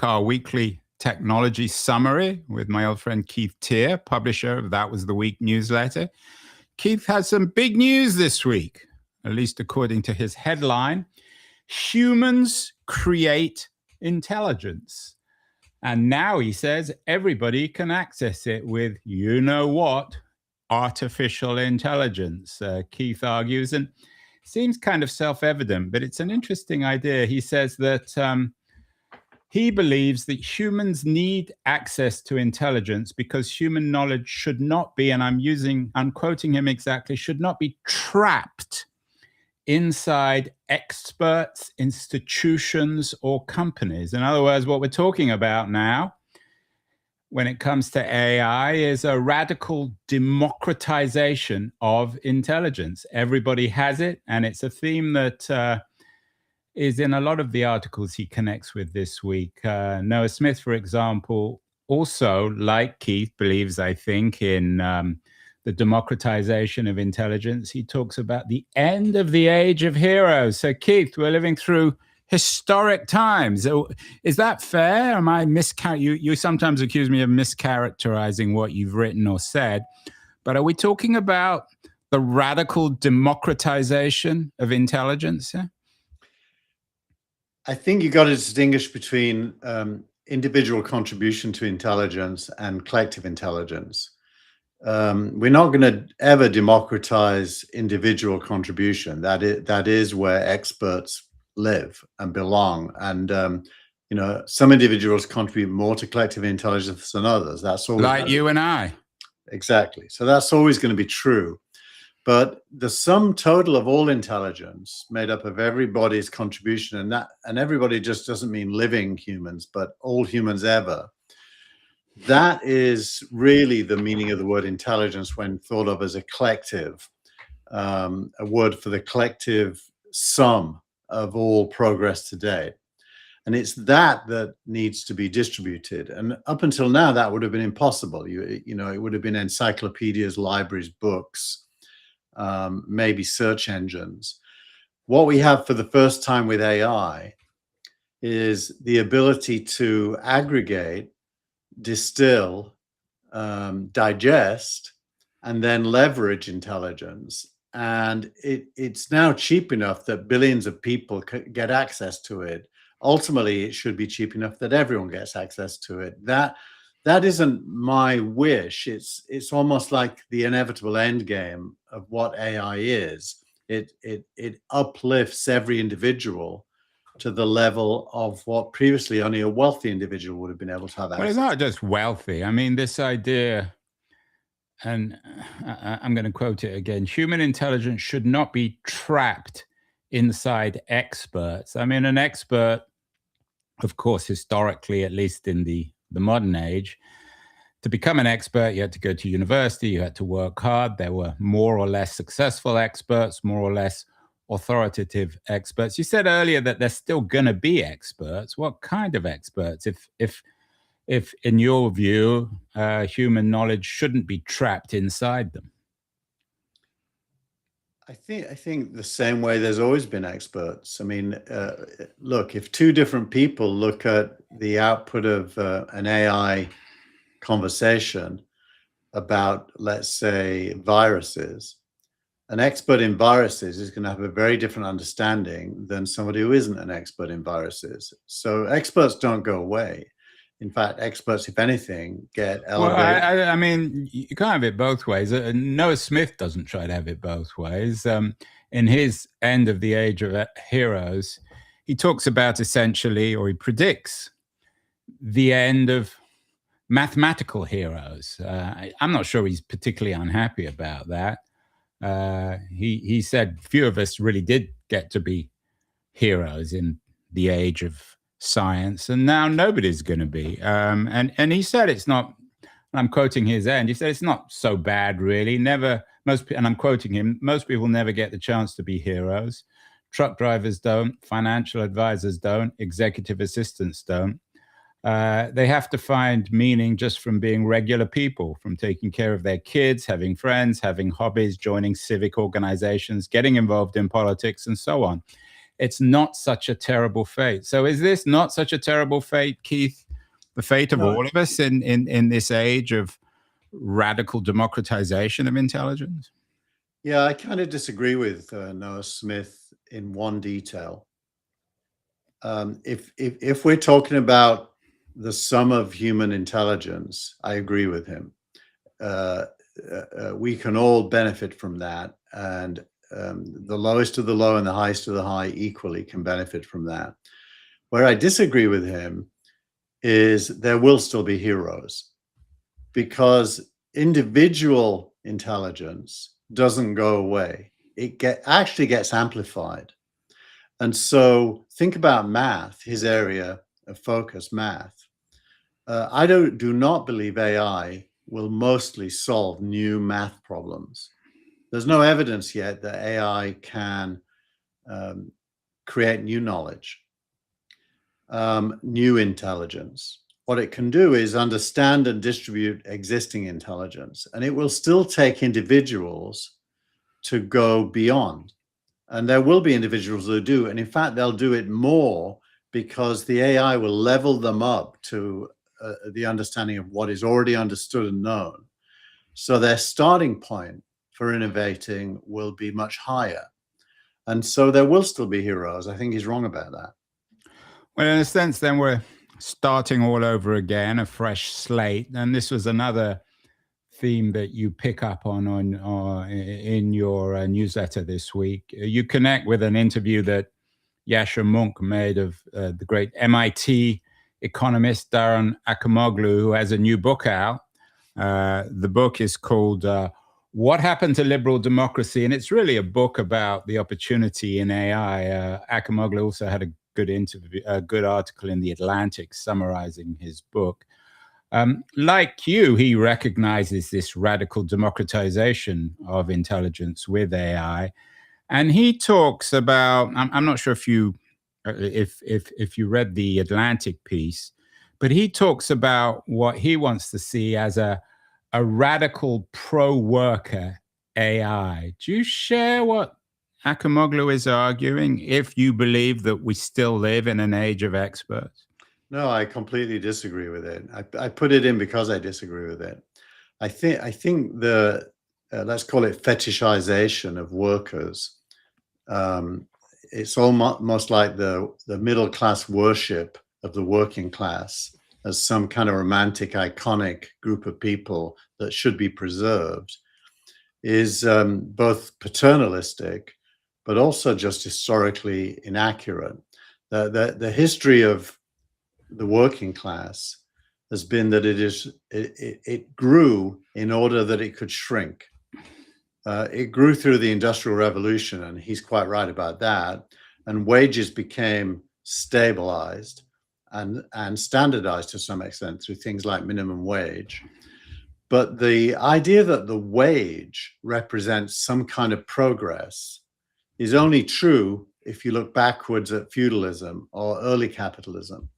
our weekly technology summary with my old friend Keith Teare, publisher of That Was the Week newsletter. Keith has some big news this week, at least according to his headline: Humans create intelligence. And now he says everybody can access it with, you know what, artificial intelligence. Keith argues, and seems kind of self-evident, but it's an interesting idea. He says that he believes that humans need access to intelligence because human knowledge should not be, and I'm quoting him exactly, should not be trapped inside experts, institutions, or companies. In other words, what we're talking about now when it comes to AI is a radical democratization of intelligence. Everybody has it, and it's a theme that is in a lot of the articles he connects with this week. Noah Smith, for example, also, like Keith, believes, I think, in the democratization of intelligence. He talks about the end of the age of heroes. So, Keith, we're living through historic times. Is that fair? Am I you sometimes accuse me of mischaracterizing what you've written or said, but are we talking about the radical democratization of intelligence? Yeah? I think you got to distinguish between individual contribution to intelligence and collective intelligence. We're not going to ever democratize individual contribution. That is where experts live and belong. And some individuals contribute more to collective intelligence than others. That's always like you and I. Exactly. So that's always going to be true. But the sum total of all intelligence, made up of everybody's contribution, and everybody just doesn't mean living humans, but all humans ever. That is really the meaning of the word intelligence when thought of as a collective, a word for the collective sum of all progress today. And it's that needs to be distributed. And up until now, that would have been impossible. It would have been encyclopedias, libraries, books, maybe search engines. What we have for the first time with AI is the ability to aggregate, distill, digest, and then leverage intelligence. And it's now cheap enough that billions of people get access to it. Ultimately, it should be cheap enough that everyone gets access to it. That isn't my wish. It's almost like the inevitable end game of what AI is. It uplifts every individual to the level of what previously only a wealthy individual would have been able to have access. Well, it's not just wealthy. I mean, this idea, and I'm going to quote it again: human intelligence should not be trapped inside experts. I mean, an expert, of course, historically, at least in the modern age, to become an expert, you had to go to university, you had to work hard. There were more or less successful experts, more or less authoritative experts. You said earlier that there's still going to be experts. What kind of experts? If in your view, human knowledge shouldn't be trapped inside them? I think the same way there's always been experts. I mean, look, if two different people look at the output of an AI conversation about, let's say, viruses, an expert in viruses is going to have a very different understanding than somebody who isn't an expert in viruses. So experts don't go away. In fact, experts, if anything, get elevated. Well, I mean, you can't have it both ways. Noah Smith doesn't try to have it both ways. In his End of the Age of Heroes, he talks about essentially, or he predicts, the end of mathematical heroes. I'm not sure he's particularly unhappy about that. He said few of us really did get to be heroes in the age of science, and now nobody's going to be. And he said it's not, and I'm quoting his end, he said it's not so bad really. And I'm quoting him, most people never get the chance to be heroes. Truck drivers don't, financial advisors don't, executive assistants don't. They have to find meaning just from being regular people, from taking care of their kids, having friends, having hobbies, joining civic organizations, getting involved in politics, and so on. it's not such a terrible fate. So is this not such a terrible fate, Keith? The fate of all of us in this age of radical democratization of intelligence? Yeah, I kind of disagree with Noah Smith in one detail. If we're talking about the sum of human intelligence, I agree with him. We can all benefit from that, and the lowest of the low and the highest of the high equally can benefit from that. Where I disagree with him is there will still be heroes, because individual intelligence doesn't go away. It actually gets amplified. And so think about math, his area of focus, math. I do not believe AI will mostly solve new math problems. There's no evidence yet that AI can create new knowledge, new intelligence. What it can do is understand and distribute existing intelligence, and it will still take individuals to go beyond. And there will be individuals who do, and in fact, they'll do it more because the AI will level them up to the understanding of what is already understood and known. So their starting point for innovating will be much higher. And so there will still be heroes. I think he's wrong about that. Well, in a sense, then we're starting all over again, a fresh slate. And this was another theme that you pick up on in your newsletter this week. You connect with an interview that Yascha Mounk made of the great MIT economist Daron Acemoglu, who has a new book out. The book is called What Happened to Liberal Democracy? And it's really a book about the opportunity in AI. Acemoglu also had a good article in The Atlantic summarizing his book. Like you, he recognizes this radical democratization of intelligence with AI, and he talks about. I'm not sure if you read the Atlantic piece, but he talks about what he wants to see as a radical pro-worker AI. Do you share what Acemoglu is arguing? If you believe that we still live in an age of experts. No, I completely disagree with it. I put it in because I disagree with it. I think the let's call it fetishization of workers. It's almost like the middle class worship of the working class as some kind of romantic, iconic group of people that should be preserved is both paternalistic, but also just historically inaccurate. The history of the working class has been that it grew in order that it could shrink. It grew through the Industrial Revolution, and he's quite right about that. And wages became stabilized and standardized to some extent through things like minimum wage. But the idea that the wage represents some kind of progress is only true if you look backwards at feudalism or early capitalism.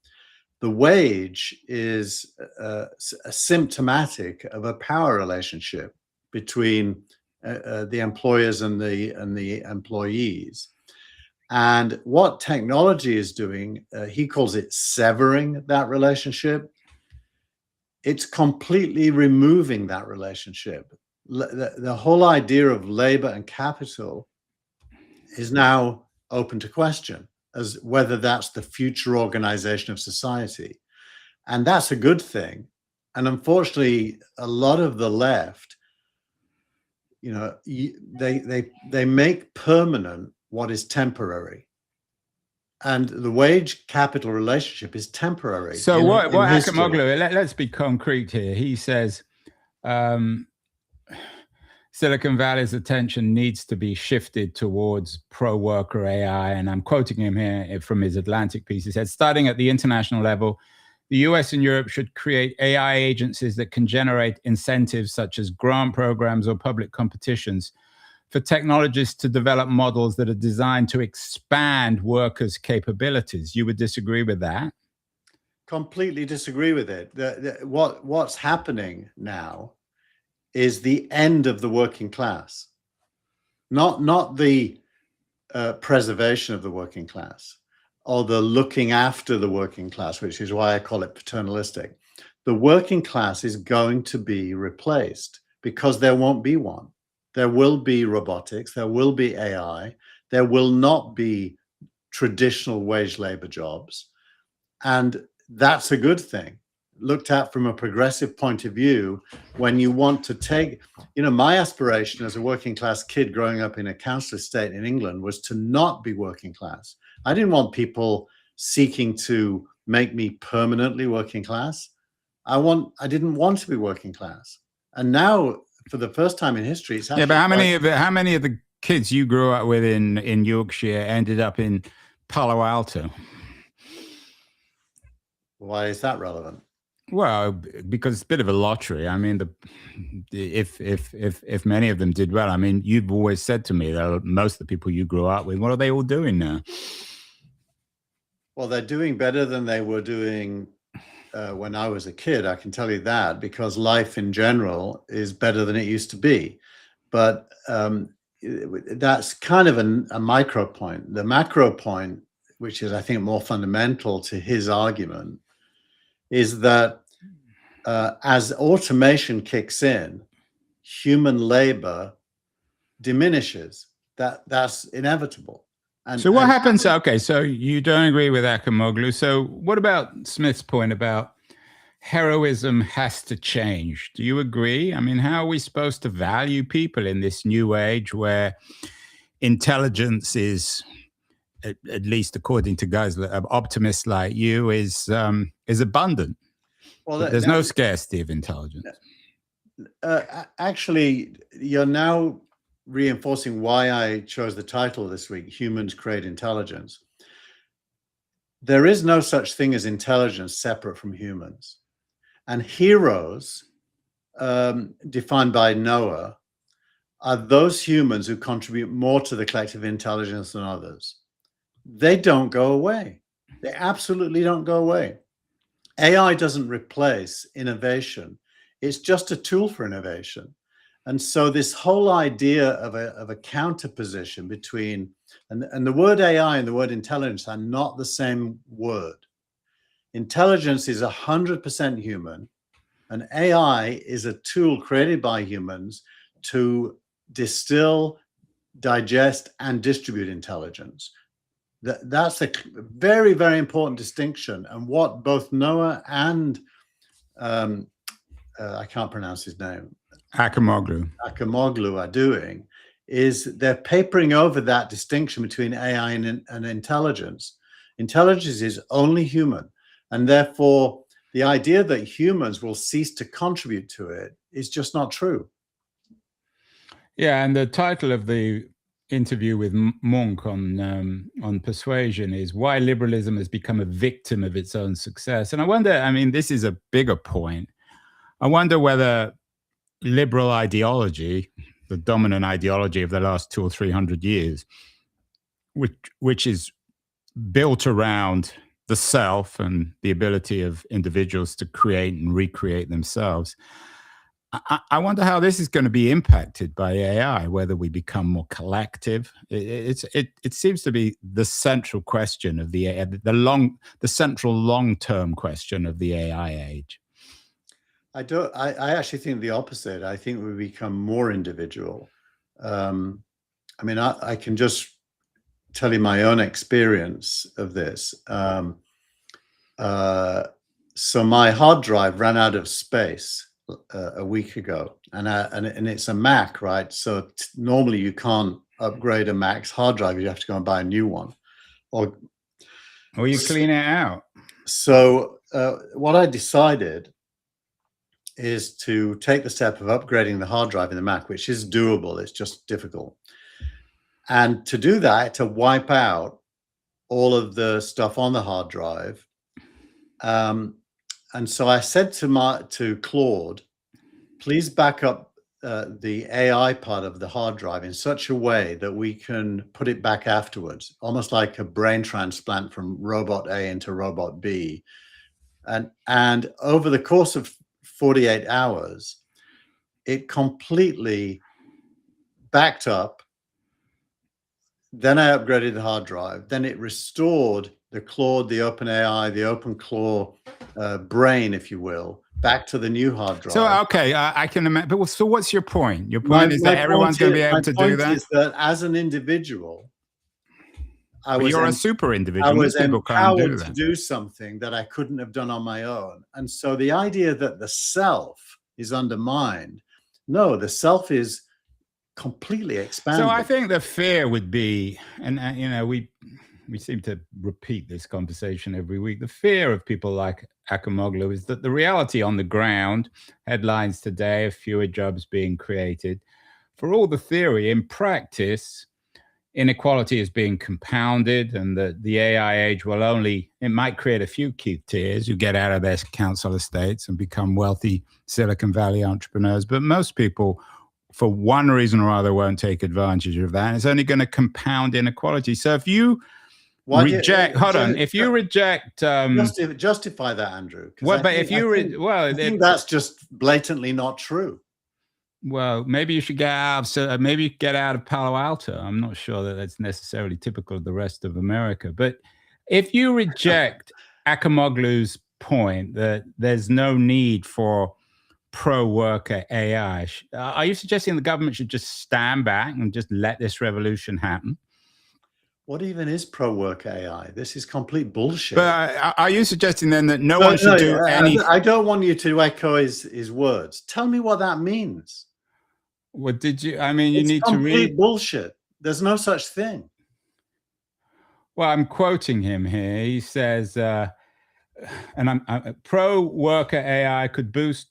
The wage is symptomatic of a power relationship between the employers and the employees. And what technology is doing, he calls it severing that relationship. It's completely removing that relationship. The whole idea of labor and capital is now open to question as whether that's the future organization of society. And that's a good thing. And unfortunately, a lot of the left, you know, they make permanent what is temporary. And the wage capital relationship is temporary. So what Acemoglu, let's be concrete here. He says Silicon Valley's attention needs to be shifted towards pro-worker AI. And I'm quoting him here from his Atlantic piece. He said, starting at the international level, the US and Europe should create AI agencies that can generate incentives such as grant programs or public competitions for technologists to develop models that are designed to expand workers' capabilities. You would disagree with that? Completely disagree with it. What's happening now is the end of the working class, not the preservation of the working class, or the looking after the working class, which is why I call it paternalistic. The working class is going to be replaced because there won't be one. There will be robotics, there will be AI, there will not be traditional wage labor jobs. And that's a good thing. Looked at from a progressive point of view, when you want to take, my aspiration as a working class kid growing up in a council estate in England was to not be working class. I didn't want people seeking to make me permanently working class. I didn't want to be working class. And now, for the first time in history, it's actually but how many of the kids you grew up with in Yorkshire ended up in Palo Alto? Why is that relevant? Well, because it's a bit of a lottery. I mean, if many of them did well, I mean, you've always said to me that most of the people you grew up with, what are they all doing now? Well, they're doing better than they were doing when I was a kid. I can tell you that, because life in general is better than it used to be. But that's kind of a micro point. The macro point, which is, I think, more fundamental to his argument, is that as automation kicks in, human labor diminishes. That's inevitable. So what happens? Okay, so you don't agree with Acemoglu. So what about Smith's point about heroism has to change? Do you agree? I mean, how are we supposed to value people in this new age where intelligence is, at least according to guys, optimists like you, is abundant? Well, there's no scarcity of intelligence. Actually, you're now reinforcing why I chose the title this week, Humans Create Intelligence. There is no such thing as intelligence separate from humans. And heroes, defined by Noah, are those humans who contribute more to the collective intelligence than others. They don't go away. They absolutely don't go away. AI doesn't replace innovation. It's just a tool for innovation. And so this whole idea of a counterposition between, and the word AI and the word intelligence are not the same word. Intelligence is 100% human, and AI is a tool created by humans to distill, digest, and distribute intelligence. That's a very, very important distinction. And what both Noah and I can't pronounce his name, Acemoglu are doing is they're papering over that distinction between AI and intelligence. Intelligence is only human, and therefore the idea that humans will cease to contribute to it is just not true. Yeah, and the title of the interview with Munk on Persuasion is Why Liberalism Has Become a Victim of Its Own Success. And I wonder, I mean, this is a bigger point. I wonder whether liberal ideology, the dominant ideology of the last 200 or 300 years, which is built around the self and the ability of individuals to create and recreate themselves, I wonder how this is going to be impacted by AI, whether we become more collective. It seems to be the central question of the central long-term question of the AI age. I actually think the opposite. I think we become more individual. I mean, I can just tell you my own experience of this. So my hard drive ran out of space a week ago, and it's a Mac, right? So normally you can't upgrade a Mac's hard drive; you have to go and buy a new one, or you clean it out. So what I decided is to take the step of upgrading the hard drive in the Mac, which is doable. It's just difficult, and to do that, to wipe out all of the stuff on the hard drive. And so I said to Claude, please back up the AI part of the hard drive in such a way that we can put it back afterwards, almost like a brain transplant from robot A into robot B. And over the course of 48 hours, it completely backed up, Then I upgraded the hard drive. Then it restored the Claude, the OpenAI, the OpenClaw brain, if you will, back to the new hard drive. So, okay, I can imagine. But so what's your point? Your point is that everyone's going to be able to do that? My point is that as an individual, you're a super individual. I was Most people can't do empowered that. to do something that I couldn't have done on my own. And so the idea that the self is undermined, no, the self is completely expanded. So I think the fear would be, and we seem to repeat this conversation every week. The fear of people like Acemoglu is that the reality on the ground, headlines today of fewer jobs being created, for all the theory, in practice, inequality is being compounded, and the AI age it might create a few Keith Tears who get out of their council estates and become wealthy Silicon Valley entrepreneurs. But most people, for one reason or other, won't take advantage of that. And it's only going to compound inequality. So if you reject, justify that, Andrew. Well, but if you, I think that's just blatantly not true. Well, maybe you should get out. So maybe get out of Palo Alto. I'm not sure that that's necessarily typical of the rest of America. But if you reject Acemoglu's point that there's no need for pro-worker AI, are you suggesting the government should just stand back and just let this revolution happen? What even is pro-worker AI? This is complete bullshit. But are you suggesting then that no one should do anything? I don't want you to echo his words. Tell me what that means. What did you? I mean, you need to read. Complete bullshit. There's no such thing. Well, I'm quoting him here. He says, and I'm pro-worker AI could boost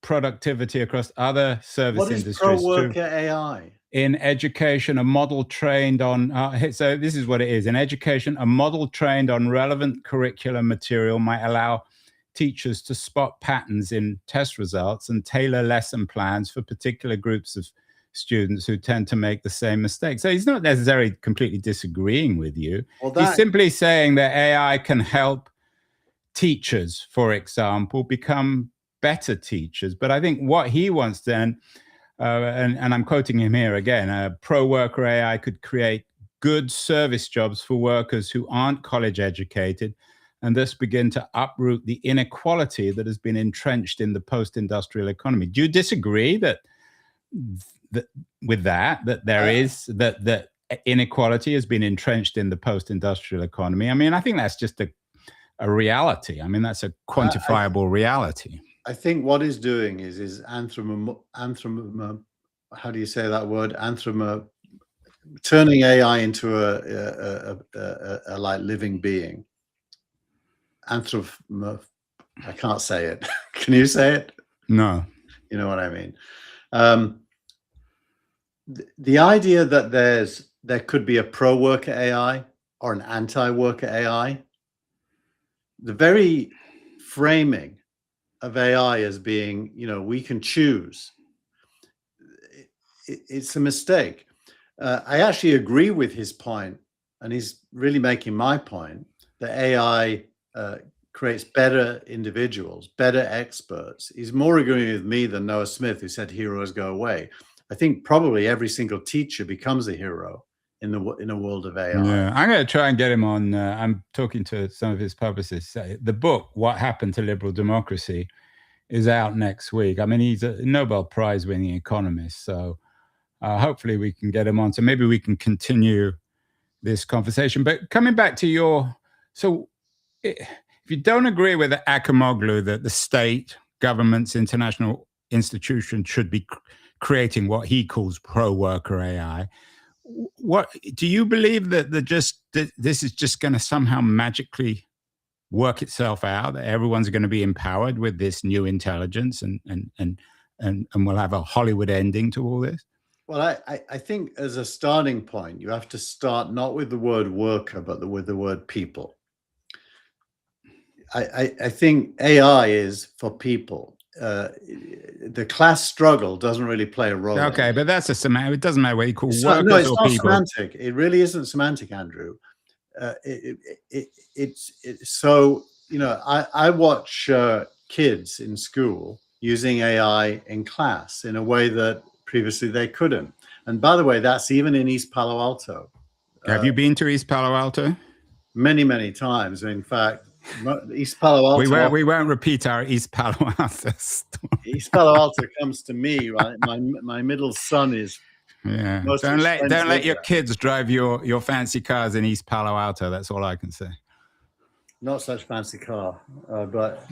productivity across other service industries. What is pro-worker AI? In education, a model trained on, so this is what it is. In education, a model trained on relevant curriculum material might allow teachers to spot patterns in test results and tailor lesson plans for particular groups of students who tend to make the same mistake. So he's not necessarily completely disagreeing with you. He's simply saying that AI can help teachers, for example, become better teachers. But I think what he wants then, and I'm quoting him here again, pro-worker AI could create good service jobs for workers who aren't college educated, and thus begin to uproot the inequality that has been entrenched in the post-industrial economy. Do you disagree that inequality has been entrenched in the post-industrial economy? I mean, I think that's just a reality. I mean, that's a quantifiable reality. I think what he's doing is how do you say that word? Turning AI into a like living being. I can't say it. Can you say it? No. You know what I mean? The idea that there could be a pro-worker AI or an anti-worker AI, the very framing of AI as being, we can choose, it's a mistake. I actually agree with his point, and he's really making my point, that AI creates better individuals, better experts. He's more agreeing with me than Noah Smith, who said heroes go away. I think probably every single teacher becomes a hero in a world of AI. Yeah, I'm going to try and get him on. I'm talking to some of his publicists. The book, What Happened to Liberal Democracy, is out next week. I mean, he's a Nobel Prize winning economist. So hopefully we can get him on. So maybe we can continue this conversation. But coming back to if you don't agree with Acemoglu that the state, governments, international institutions should be creating what he calls pro-worker AI, what do you believe that this is just going to somehow magically work itself out, that everyone's going to be empowered with this new intelligence and we'll have a Hollywood ending to all this? Well, I think as a starting point, you have to start not with the word worker, but with the word people. I think AI is for people. The class struggle doesn't really play a role. Okay, but that's it doesn't matter what you call workers or people. It's not semantic. It really isn't semantic, Andrew. It's so, I watch kids in school using AI in class in a way that previously they couldn't. And by the way, that's even in East Palo Alto. Have you been to East Palo Alto? Many, many times. In fact, East Palo Alto. We won't repeat our East Palo Alto story. East Palo Alto comes to me, right? My middle son is. Yeah. Don't let your kids drive your fancy cars in East Palo Alto. That's all I can say. Not such fancy car, but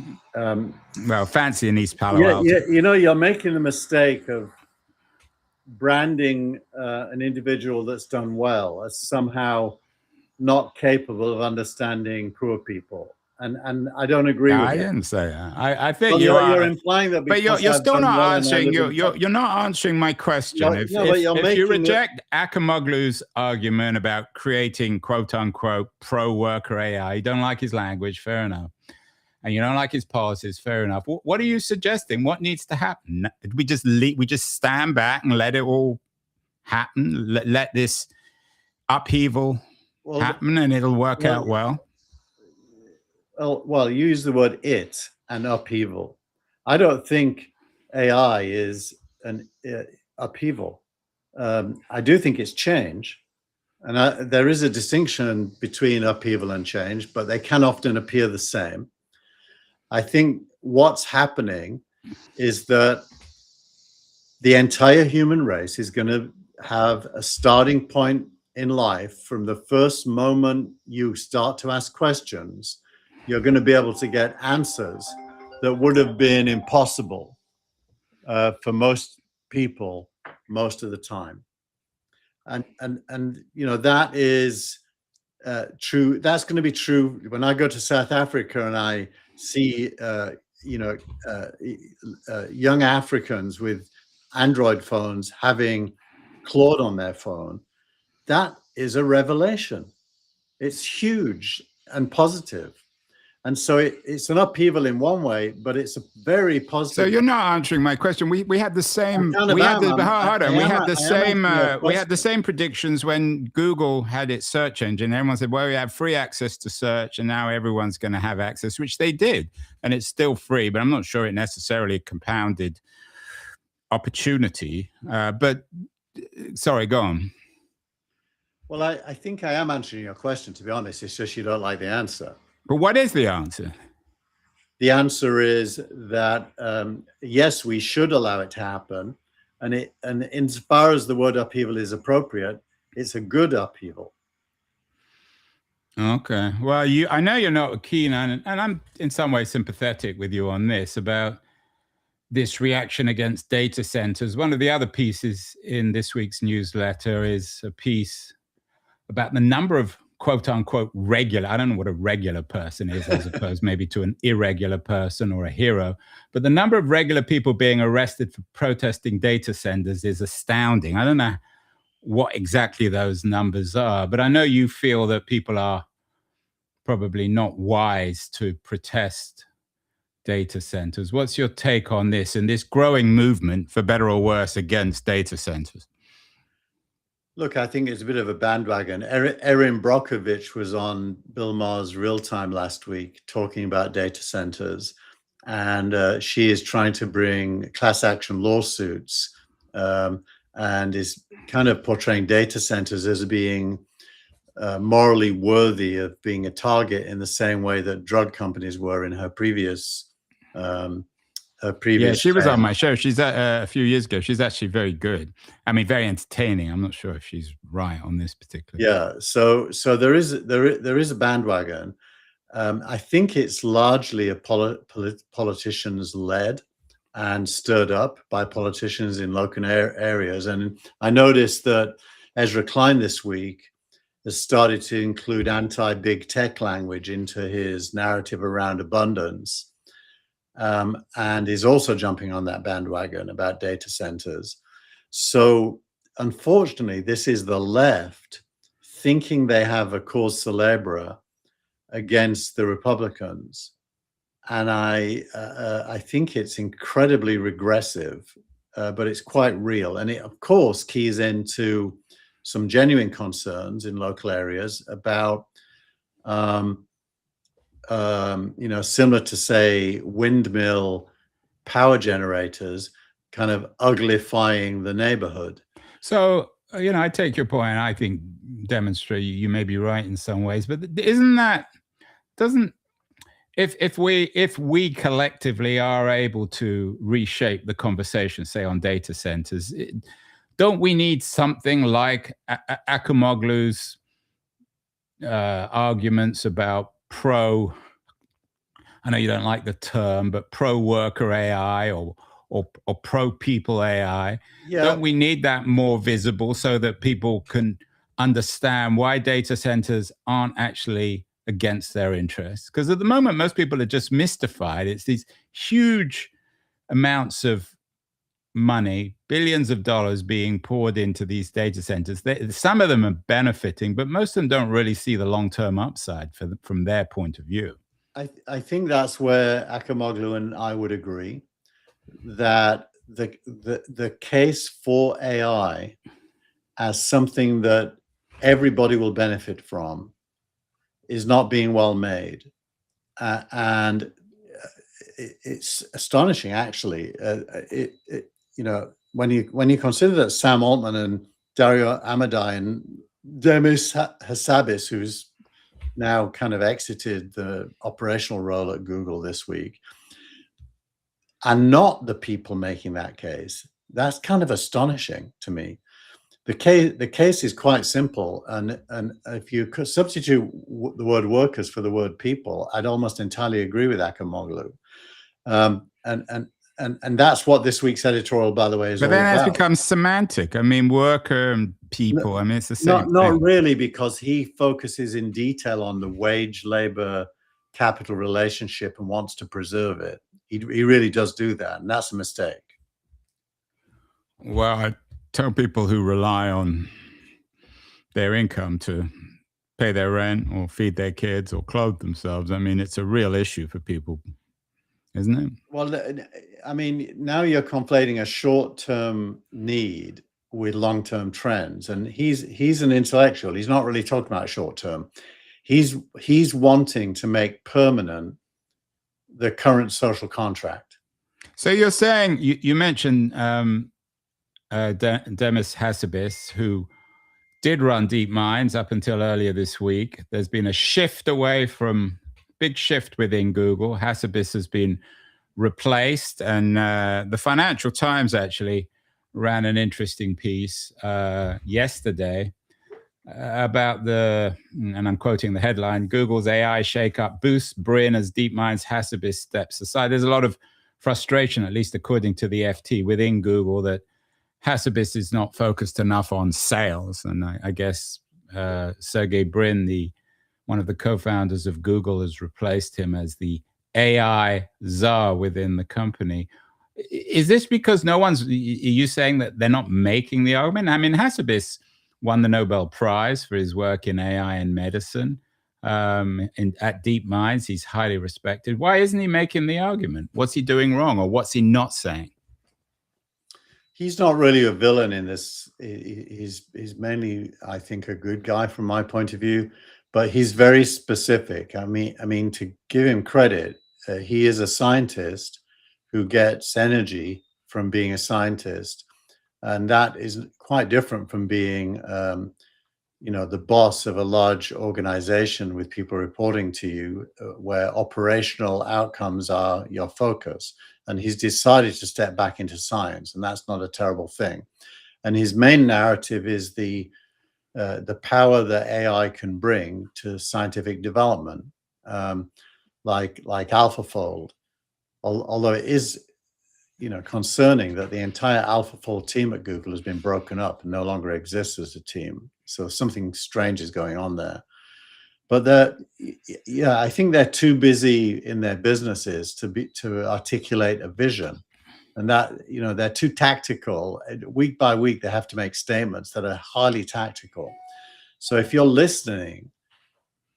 well, fancy in East Palo Alto. Yeah, you're making the mistake of branding an individual that's done well as somehow not capable of understanding poor people. And I don't agree with I that. didn't say that. I think well, you're implying that. But you're still not answering. You're not answering my question. If you reject Acemoglu's argument about creating quote unquote pro worker AI, you don't like his language, fair enough, and you don't like his policies, fair enough. What are you suggesting? What needs to happen? We just stand back and let it all happen. Let this upheaval happen, and it'll work out well. Well, you use the word "it" and upheaval. I don't think AI is an upheaval. I do think it's change, and there is a distinction between upheaval and change, but they can often appear the same. I think what's happening is that the entire human race is going to have a starting point in life. From the first moment you start to ask questions, you're going to be able to get answers that would have been impossible for most people most of the time. And that is true. That's going to be true when I go to South Africa and I see young Africans with Android phones having Claude on their phone. That is a revelation. It's huge and positive. And so it's an upheaval in one way, but it's a very positive. So you're not answering my question. We had the same. We had the same predictions when Google had its search engine. Everyone said, "Well, we have free access to search, and now everyone's going to have access," which they did, and it's still free. But I'm not sure it necessarily compounded opportunity. But sorry, go on. Well, I think I am answering your question. To be honest, it's just you don't like the answer. But what is the answer? The answer is that yes, we should allow it to happen, and insofar as the word upheaval is appropriate, it's a good upheaval. Okay. Well, I know you're not keen on, and I'm in some way sympathetic with you on this about this reaction against data centers. One of the other pieces in this week's newsletter is a piece about the number of quote unquote regular, I don't know what a regular person is as opposed maybe to an irregular person or a hero, but the number of regular people being arrested for protesting data centers is astounding. I don't know what exactly those numbers are, but I know you feel that people are probably not wise to protest data centers. What's your take on this and this growing movement, for better or worse, against data centers? Look, I think it's a bit of a bandwagon. Erin Brockovich was on Bill Maher's Real Time last week talking about data centers, and she is trying to bring class action lawsuits and is kind of portraying data centers as being morally worthy of being a target in the same way that drug companies were in her previous yeah, she was on my show. She's a few years ago. She's actually very good. I mean, very entertaining. I'm not sure if she's right on this particular. Yeah. So there is a bandwagon. I think it's largely a politicians led and stirred up by politicians in local areas. And I noticed that Ezra Klein this week has started to include anti-big tech language into his narrative around abundance. And is also jumping on that bandwagon about data centers. So unfortunately, this is the left thinking they have a cause célèbre against the Republicans. And I think it's incredibly regressive, but it's quite real. And it, of course, keys into some genuine concerns in local areas about similar to, say, windmill power generators kind of uglifying the neighborhood. So, I take your point. I think demonstrate you may be right in some ways, but doesn't if we collectively are able to reshape the conversation, say on data centers, don't we need something like Acemoglu's arguments about I know you don't like the term, but pro-worker AI or pro-people AI? Yeah. Don't we need that more visible so that people can understand why data centers aren't actually against their interests? Because at the moment, most people are just mystified. It's these huge amounts of money, billions of dollars being poured into these data centers. Some of them are benefiting, but most of them don't really see the long-term upside from their point of view. I think that's where Acemoglu and I would agree that the case for AI as something that everybody will benefit from is not being well made, and it's astonishing, actually. When you consider that Sam Altman and Dario Amodei and Demis Hassabis, who's now kind of exited the operational role at Google this week, are not the people making that case. That's kind of astonishing to me. The case is quite simple, and if you could substitute the word workers for the word people, I'd almost entirely agree with Acemoglu. And that's what this week's editorial, by the way, is all about. But then it becomes semantic. I mean, worker and people. No, I mean, it's the same thing. Not really, because he focuses in detail on the wage-labor capital relationship and wants to preserve it. He really does do that, and that's a mistake. Well, I tell people who rely on their income to pay their rent or feed their kids or clothe themselves. I mean, it's a real issue for people, isn't it? Well, I mean, now you're conflating a short-term need with long-term trends, and he's an intellectual. He's not really talking about short-term. He's wanting to make permanent the current social contract. So you're saying you mentioned Demis Hassabis, who did run DeepMinds up until earlier this week. There's been a shift away from big shift within Google. Hassabis has been replaced, and the Financial Times actually ran an interesting piece yesterday about and I'm quoting the headline, Google's AI shakeup boosts Brin as DeepMind's Hassabis steps aside. There's a lot of frustration, at least according to the FT, within Google, that Hassabis is not focused enough on sales. And I guess Sergey Brin, one of the co-founders of Google, has replaced him as the AI czar within the company. Is this because are you saying that they're not making the argument? I mean, Hassabis won the Nobel Prize for his work in AI and medicine. At DeepMinds, he's highly respected. Why isn't he making the argument? What's he doing wrong, or what's he not saying? He's not really a villain in this. He's mainly, I think, a good guy from my point of view, but he's very specific. I mean, to give him credit, he is a scientist who gets energy from being a scientist, and that is quite different from being, the boss of a large organization with people reporting to you, where operational outcomes are your focus. And he's decided to step back into science, and that's not a terrible thing. And his main narrative is the power that AI can bring to scientific development, like AlphaFold. Although it is, concerning that the entire AlphaFold team at Google has been broken up and no longer exists as a team. So something strange is going on there. But I think they're too busy in their businesses to articulate a vision, and that they're too tactical. Week by week, they have to make statements that are highly tactical. So if you're listening,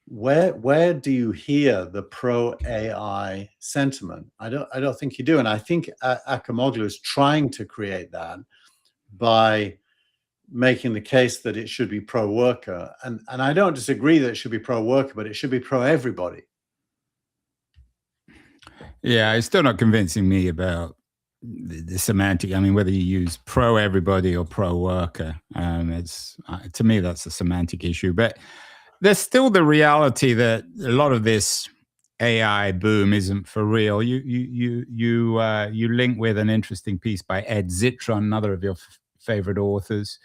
where do you hear the pro AI sentiment? I don't think you do, and I think Acemoglu is trying to create that by making the case that it should be pro-worker. And I don't disagree that it should be pro-worker, but it should be pro-everybody. Yeah, it's still not convincing me about the semantic. I mean, whether you use pro everybody or pro worker, it's to me that's a semantic issue. But there's still the reality that a lot of this AI boom isn't for real. You link with an interesting piece by Ed Zitron, another of your favorite authors,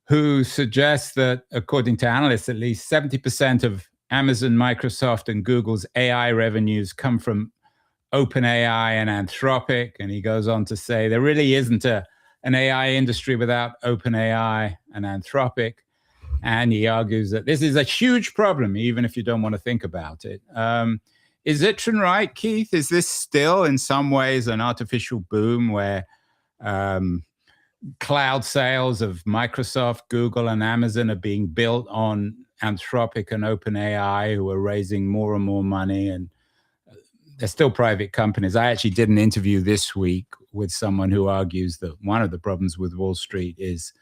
who suggests that, according to analysts, at least 70% of Amazon, Microsoft, and Google's AI revenues come from OpenAI and Anthropic. And he goes on to say there really isn't an AI industry without OpenAI and Anthropic. And he argues that this is a huge problem, even if you don't want to think about it. Is Zitron right, Keith? Is this still in some ways an artificial boom where cloud sales of Microsoft, Google, and Amazon are being built on Anthropic and OpenAI, who are raising more and more money, and they're still private companies? I actually did an interview this week with someone who argues that one of the problems with Wall Street is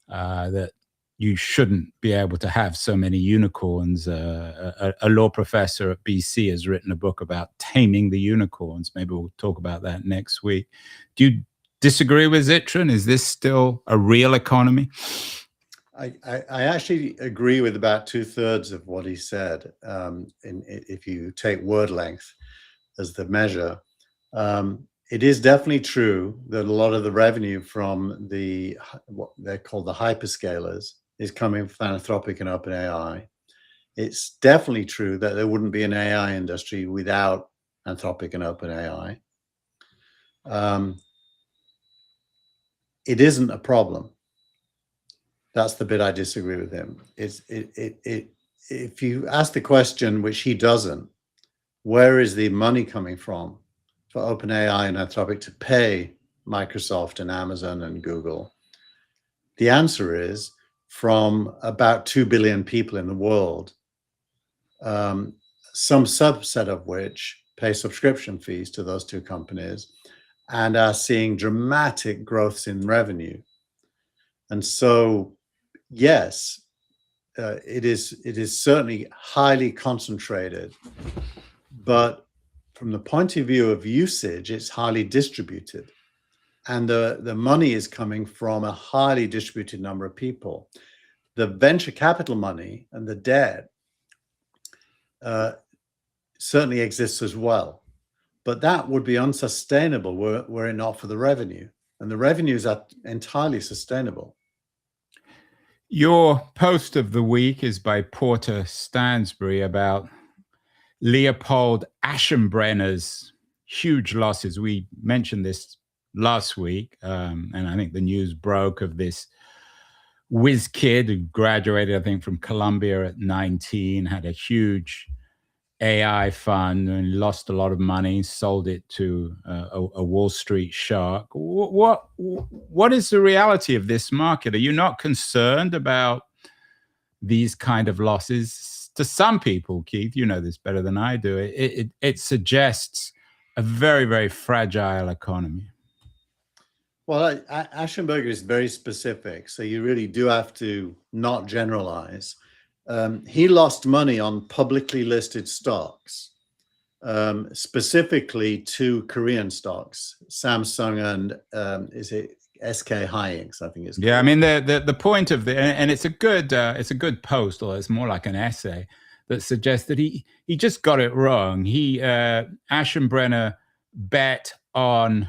that you shouldn't be able to have so many unicorns. A law professor at BC has written a book about taming the unicorns. Maybe we'll talk about that next week. Do you disagree with Zitron? Is this still a real economy? I actually agree with about 2/3 of what he said. If you take word length as the measure, it is definitely true that a lot of the revenue from what they're called the hyperscalers is coming from Anthropic and OpenAI. It's definitely true that there wouldn't be an AI industry without Anthropic and OpenAI. It isn't a problem. That's the bit I disagree with him. If you ask the question, which he doesn't, where is the money coming from for OpenAI and Anthropic to pay Microsoft and Amazon and Google? The answer is from about 2 billion people in the world, some subset of which pay subscription fees to those two companies and are seeing dramatic growths in revenue. And so, yes, it is certainly highly concentrated, but from the point of view of usage, it's highly distributed. And the money is coming from a highly distributed number of people. The venture capital money and the debt certainly exists as well. But that would be unsustainable were it not for the revenue. And the revenues are entirely sustainable. Your post of the week is by Porter Stansbury about Leopold Aschenbrenner's huge losses. We mentioned this last week, and I think the news broke of this whiz kid who graduated, I think, from Columbia at 19, had a huge AI fund and lost a lot of money, sold it to a Wall Street shark. What is the reality of this market? Are you not concerned about these kind of losses? To some people, Keith, you know this better than I do, it suggests a very, very fragile economy. Well, Aschenberger is very specific, so you really do have to not generalize. He lost money on publicly listed stocks, specifically two Korean stocks, Samsung and is it SK Hynix? I think it's called. Yeah. I mean, the point of and it's a good post, or it's more like an essay that suggests that he just got it wrong. Aschenbrenner bet on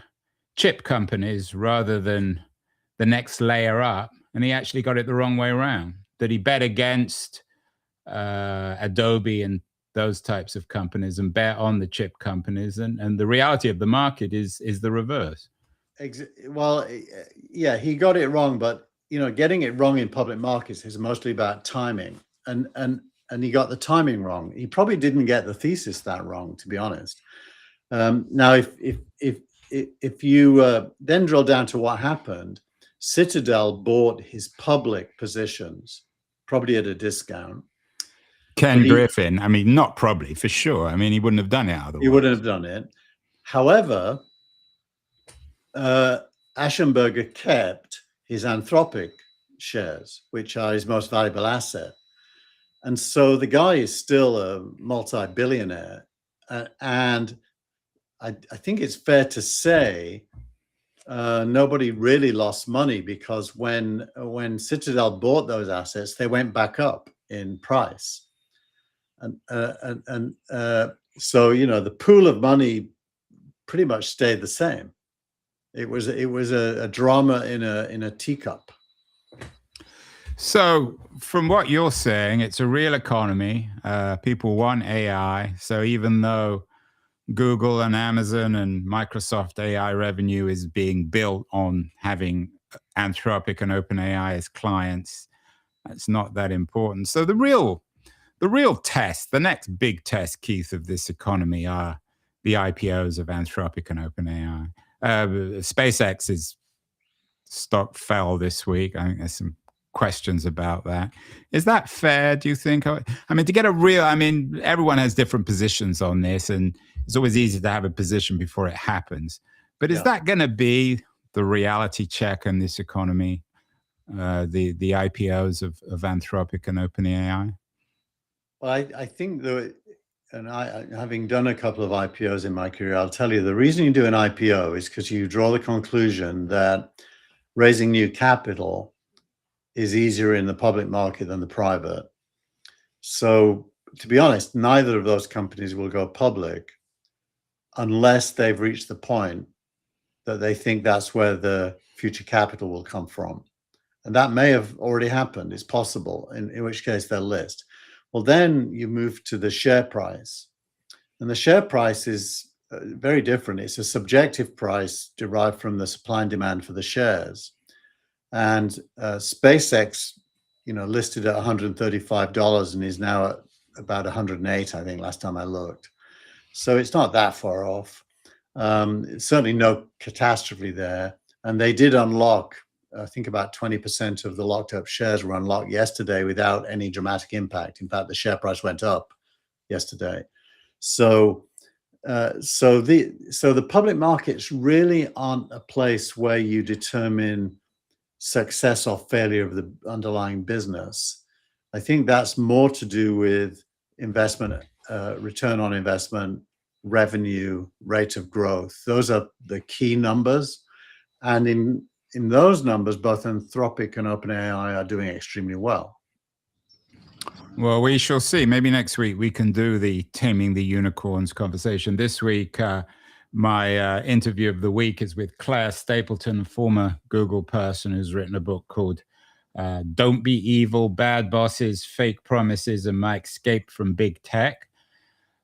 chip companies rather than the next layer up, and he actually got it the wrong way around. That he bet against Adobe and those types of companies and bet on the chip companies, and the reality of the market is the reverse. Well, yeah, he got it wrong, but getting it wrong in public markets is mostly about timing, and he got the timing wrong. He probably didn't get the thesis that wrong, to be honest. Now, if you then drill down to what happened, Citadel bought his public positions, probably at a discount. Ken Griffin, I mean, not probably, for sure. I mean, he wouldn't have done it otherwise. He wouldn't have done it. However, Aschenberger kept his Anthropic shares, which are his most valuable asset. And so the guy is still a multi-billionaire. And I think it's fair to say nobody really lost money, because when Citadel bought those assets, they went back up in price, and so the pool of money pretty much stayed the same. It was a drama in a teacup. So, from what you're saying, it's a real economy. People want AI. So, even though Google and Amazon and Microsoft AI revenue is being built on having Anthropic and OpenAI as clients, it's not that important. So, the real test, the next big test, Keith, of this economy are the IPOs of Anthropic and OpenAI. SpaceX's stock fell this week. I think there's some questions about that. Is that fair, do you think? I mean, to get a real, everyone has different positions on this, and it's always easy to have a position before it happens. But is that going to be the reality check in this economy, the IPOs of Anthropic and OpenAI? Well, I think that, and having done a couple of IPOs in my career, I'll tell you the reason you do an IPO is because you draw the conclusion that raising new capital is easier in the public market than the private. So, to be honest, neither of those companies will go public unless they've reached the point that they think that's where the future capital will come from. And that may have already happened. It's possible, in which case they'll list. Well, then you move to the share price. And the share price is very different. It's a subjective price derived from the supply and demand for the shares. And SpaceX, listed at $135 and is now at about 108, I think, last time I looked. So it's not that far off. Certainly no catastrophe there. And they did unlock, I think about 20% of the locked up shares were unlocked yesterday without any dramatic impact. In fact, the share price went up yesterday. So the public markets really aren't a place where you determine success or failure of the underlying business. I think that's more to do with investment, return on investment, revenue, rate of growth. Those are the key numbers. And in those numbers, both Anthropic and OpenAI are doing extremely well. Well, we shall see. Maybe next week we can do the Taming the Unicorns conversation. This week, my interview of the week is with Claire Stapleton, former Google person who's written a book called Don't Be Evil, Bad Bosses, Fake Promises, and My Escape from Big Tech.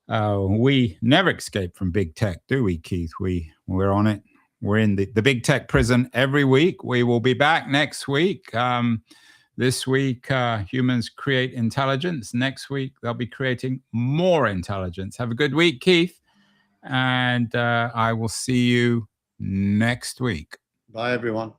We never escape from big tech, do we, Keith? We're on it. We're in the big tech prison every week. We will be back next week. This week, humans create intelligence. Next week, they'll be creating more intelligence. Have a good week, Keith. And I will see you next week. Bye, everyone.